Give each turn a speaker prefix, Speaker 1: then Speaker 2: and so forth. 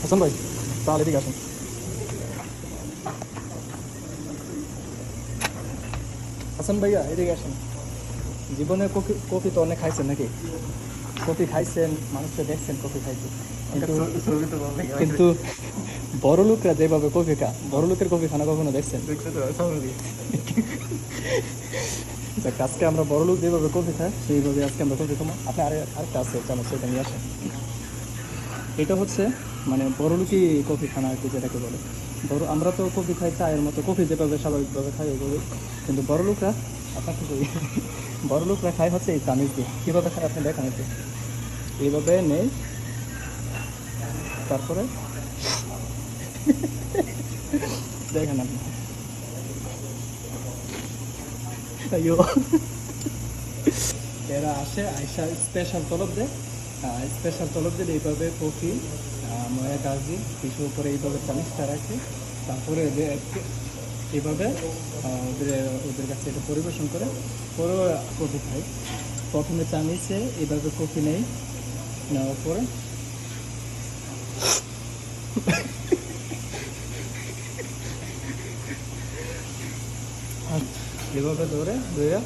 Speaker 1: হাসান ভাই, তাহলে এদিকে আসুন। হাসান ভাইয়া, এদিকে আসুন। জীবনে কফি কফি তো অনেক খাইছেন নাকি? কফি খাইছেন, মানুষকে দেখছেন কফি খাইছে, কিন্তু কিন্তু বড় লোকরা যেভাবে কফি খা, বড় লোকের কফি খানা কখনো দেখছেন? যাক, আজকে আমরা বড় লোক যেভাবে কফি খাই সেইভাবে আজকে আমরা কফি খাবো। আপনি আরেকটা আছে চামচ, সেটা নিয়ে আসেন। এটা হচ্ছে মানে বড় লোকই কফি খানা আর কি, যেটাকে বলে বড়। আমরা তো কফি খাই চায়ের মতো, কফি যেভাবে স্বাভাবিকভাবে খাই ওইভাবে, কিন্তু বড় লোকরা, আপনাকে বলি, বড় লোকরা খায় হচ্ছে এই চামিচ দিয়ে। কীভাবে খায় আপনি দেখেন একটু, এইভাবে নেই, তারপরে দেখেন আপনি। আইয়ো, এরা আসে আইসা স্পেশাল তলব দেয়, স্পেশাল তলব দিলে এইভাবে কফি, ময়া কাজি কিছু উপরে এইভাবে চামিচটা রাখে, তারপরে এইভাবে ওদের ওদের কাছে এটা পরিবেশন করে, পরে কফি খায়। প্রথমে চামিচে এইভাবে কফি নেই, নেওয়ার পরে এভাবে ধরে ধরে